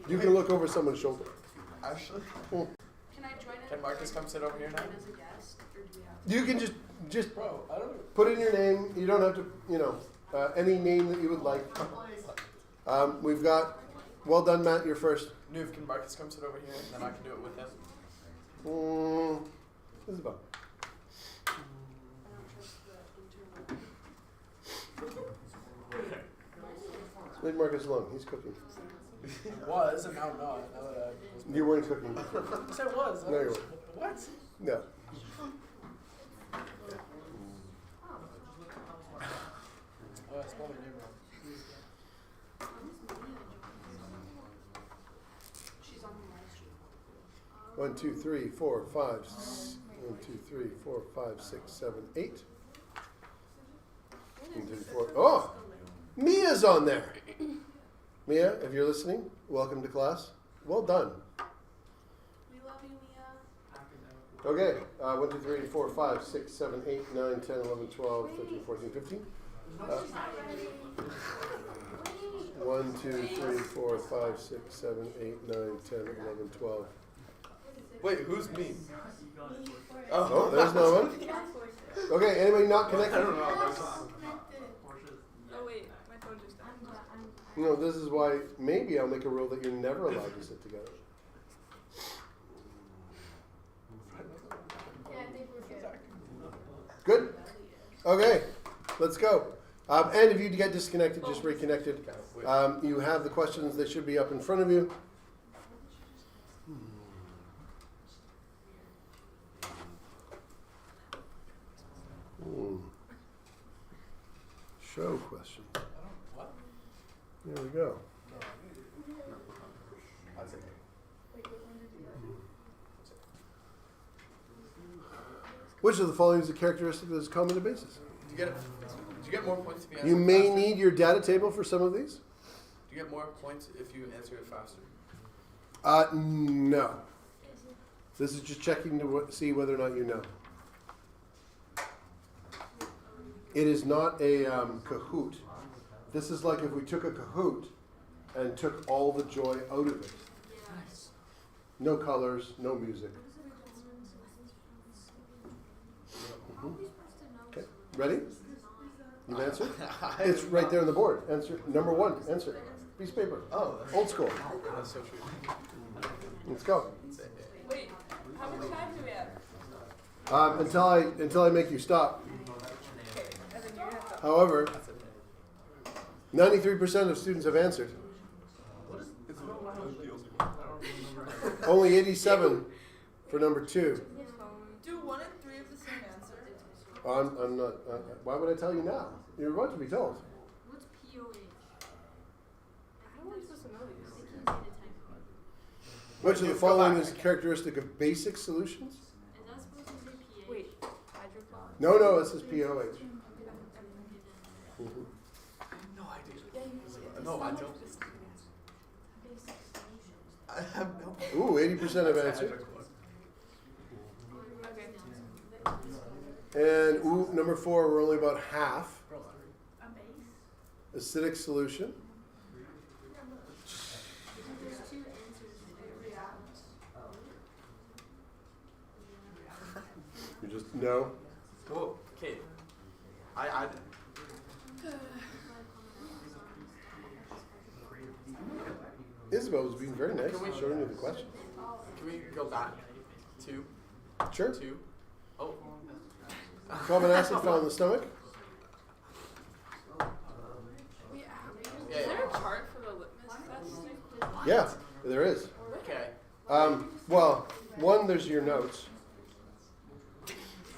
You can look over someone's shoulder. Actually, Can I join it? Can Marcus come sit over here now? As a guest, or do we have to? You can just Bro, I don't know. put in your name. You don't have to, any name that you would like. We've got, well done, Matt, you're first. Noof, can Marcus come sit over here and then I can do it with him? Isabel. I don't trust the internal. Leave Marcus alone. He's cooking. Was and now not. Now that I was You weren't cooking. yes, I was. No, you weren't. What? No. Oh, I spelled my name wrong. She's on the live stream. 1, 2, 3, 4, 5. 1, 2, 3, 4, 5, 6, 7, 8. 1, 2, 4. Oh! Mia's on there. Mia, if you're listening, welcome to class. Well done. We love you, Mia. Okay. 1, 2, 3, 4, 5, 6, 7, 8, 9, 10, 11, 12, 13, 14, 15. 1, 2, 3, 4, 5, 6, 7, 8, 9, 10, 11, 12. Wait, who's me? Oh, there's no one. Okay, anybody not connected? I don't know. oh wait, my phone just died. No, this is why maybe I'll make a rule that you're never allowed to sit together. Yeah, I think we're good. Good? Okay, let's go. And if you get disconnected, just reconnected. You have the questions, they should be up in front of you. Show question. What? There we go. That's okay. Which of the following is a characteristic that is common to bases? Do you get more points if you answer You may faster? need your data table for some of these. Do you get more points if you answer it faster? No. This is just checking to see whether or not you know. It is not a Kahoot. This is like if we took a Kahoot and took all the joy out of it. No colors, no music. Okay. Ready? You've answered? It's right there on the board. Answer number 1. Answer. Piece of paper. Oh, Old school. that's so true. Let's go. Wait, how much time do we have? Until I make you stop. Okay, and then you have to. However, 93% of students have answered. Only 87 for number 2. Do 1 and 3 of the same answer? I'm not. Why would I tell you now? You're about to be told. What's POH? How am I supposed to know these? They can't say the time. Which of the following is characteristic of basic solutions? Is that supposed to say pH? Wait, hydrogen. No, this is POH. Mhm. No idea. Yeah, you No, I don't. I have no. Ooh, 80% have answered. Okay. And ooh, number 4, we're only about half. A base? Acidic solution. There's 2 answers there. You just no. Whoa, okay. I Isabel was being very nice, Can we- showing you the question. can we go back to Sure. 2? Oh. Carbon acid found in the stomach. Wait, Yeah, is there a yeah. chart for the litmus test? Yeah, there is. Okay. Well, 1, there's your notes.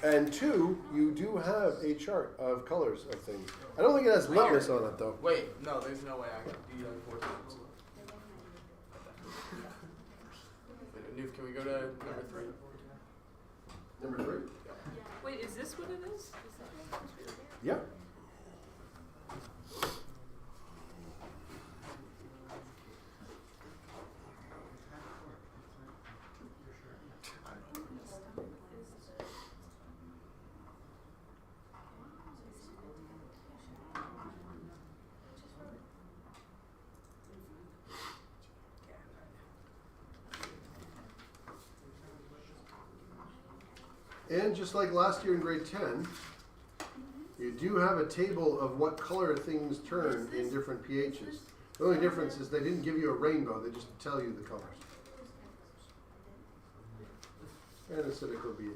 And 2, you do have a chart of colors of things. I don't think it has litmus on it though. Wait, no, there's no way I can do that 4 times. Wait, Noof, can we go to number 3? Number 3. Wait, is this what it is? Yeah. And just like last year in grade 10, you do have a table of what color things turn in different pHs. The only difference is they didn't give you a rainbow, they just tell you the colors. And acidic will be.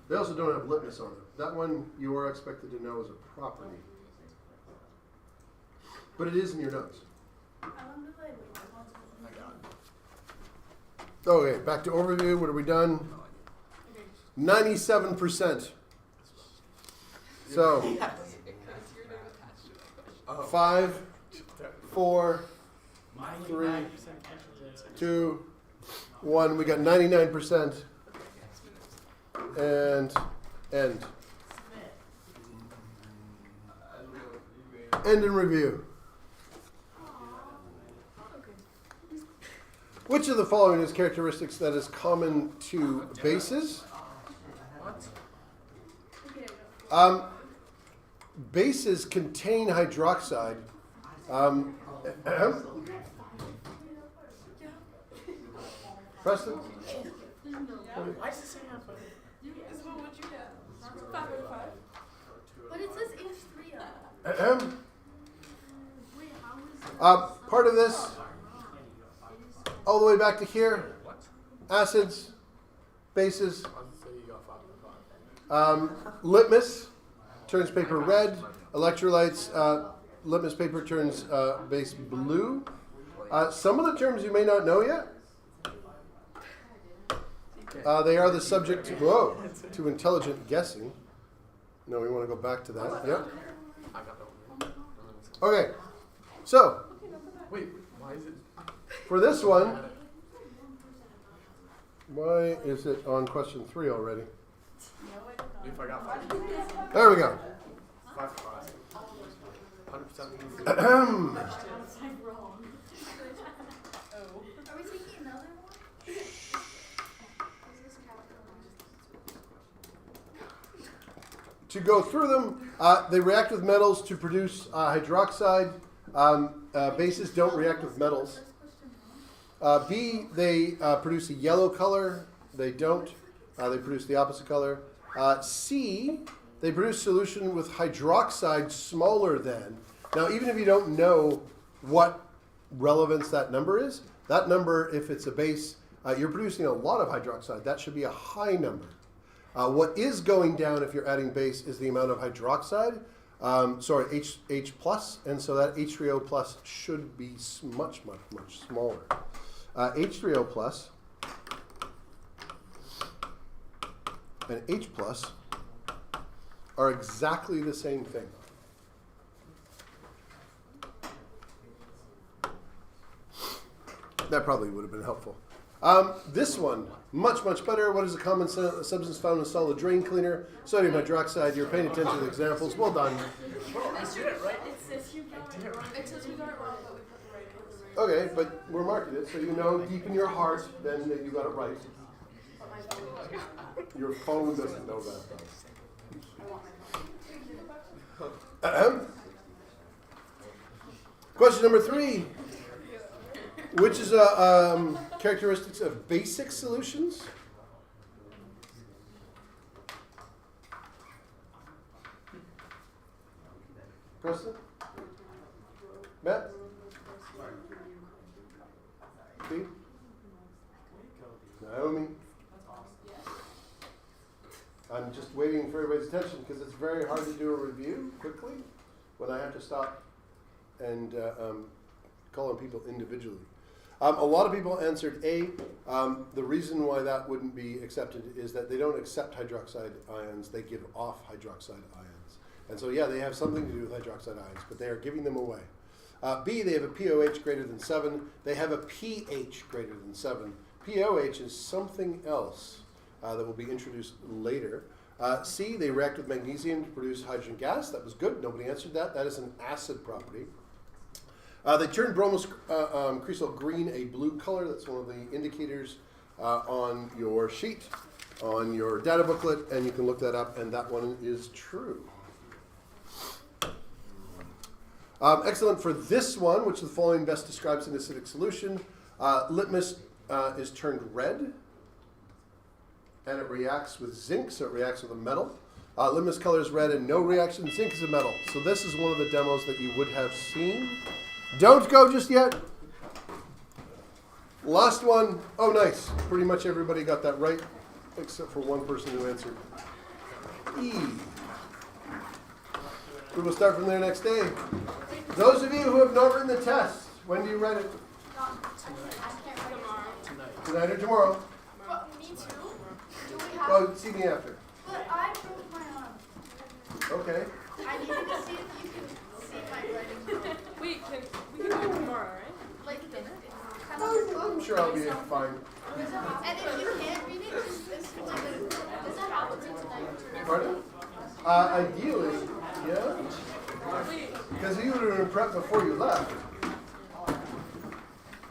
They also don't have litmus on it. That one you are expected to know as a property. But it is in your notes. I got it. Okay, back to overview. What have we done? 97%. So, Because you're attached to that question. Oh. 5, 4, 3, 2, 1. We got 99%. And end. End and review. Which of the following is characteristics that is common to bases? Bases contain hydroxide. Preston? Why is it saying I'm funny? Is what would you get? 5 out of 5. But it says H3 on it. Wait, how is Part of this, all the way back to here, acids, bases, I'll just say you got 5 out of 5. litmus turns paper red, electrolytes, litmus paper turns base blue. Some of the terms you may not know yet. They are the subject to intelligent guessing. No, we want to go back to that. Yep. I got that one. Okay. So, Wait, why is it? for this one, why is it on question 3 already? If I got 5. There we go. 5 for 5. 100%. wrong? Oh. Are we taking another one? To go through them, they react with metals to produce hydroxide. Bases don't react with metals. B, they produce a yellow color. They don't. They produce the opposite color. C, They produce solution with hydroxide smaller than. Now, even if you don't know what relevance that number is, that number, if it's a base, you're producing a lot of hydroxide. That should be a high number. What is going down if you're adding base is the amount of hydroxide, H plus, and so that H3O plus should be much, much, much smaller. H3O plus and H plus are exactly the same thing. That probably would have been helpful. This one, much, much better. What is a common substance found in a solid drain cleaner? Sodium hydroxide. You're paying attention to the examples. Well done. I did it right. It says we got it wrong, but we put the right answer. Okay, but we're marking it, so you know deep in your heart then that you got it right. But my phone doesn't. Your phone doesn't know that though. I want my phone. Question number 3. Which is characteristics of basic solutions? Preston? Matt? Steve? Naomi? I'm just waiting for everybody's attention because it's very hard to do a review quickly when I have to stop and call on people individually. A lot of people answered A. The reason why that wouldn't be accepted is that they don't accept hydroxide ions, they give off hydroxide ions. And so yeah, they have something to do with hydroxide ions, but they are giving them away. B, they have a pOH greater than 7. They have a pH greater than 7. pOH is something else that will be introduced later. C, they react with magnesium to produce hydrogen gas. That was good. Nobody answered that. That is an acid property. They turn bromose cresol green a blue color. That's one of the indicators on your sheet, on your data booklet, and you can look that up, and that one is true. Excellent for this one, which the following best describes an acidic solution. Litmus is turned red, and it reacts with zinc, so it reacts with a metal. Litmus color is red and no reaction. Zinc is a metal. So this is one of the demos that you would have seen. Don't go just yet. Last one. Oh, nice. Pretty much everybody got that right, except for one person who answered E. We will start from there next day. Those of you who have not written the test, when do you write it? Tonight or tomorrow? Well, me too. Do we have? Oh, see me after. But I broke my arm. Okay. I needed to see if you can see my writing. Wait, we can do it tomorrow, right? Like dinner. Kind of. I'm sure I'll be fine. And if you can't read it, just like does that happen tonight? Pardon? Ideally, yeah. Wait, Because you would have been prepped before you left.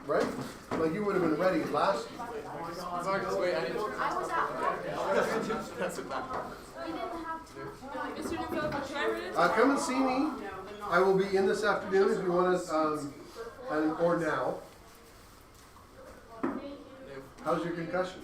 Right? Like you would have been ready last year. Wait, I need to. I was at work. That's it back. We didn't have to. Mr. Neufeld, can I read it? Come and see me. I will be in this afternoon if you want to, or now. How's your concussion?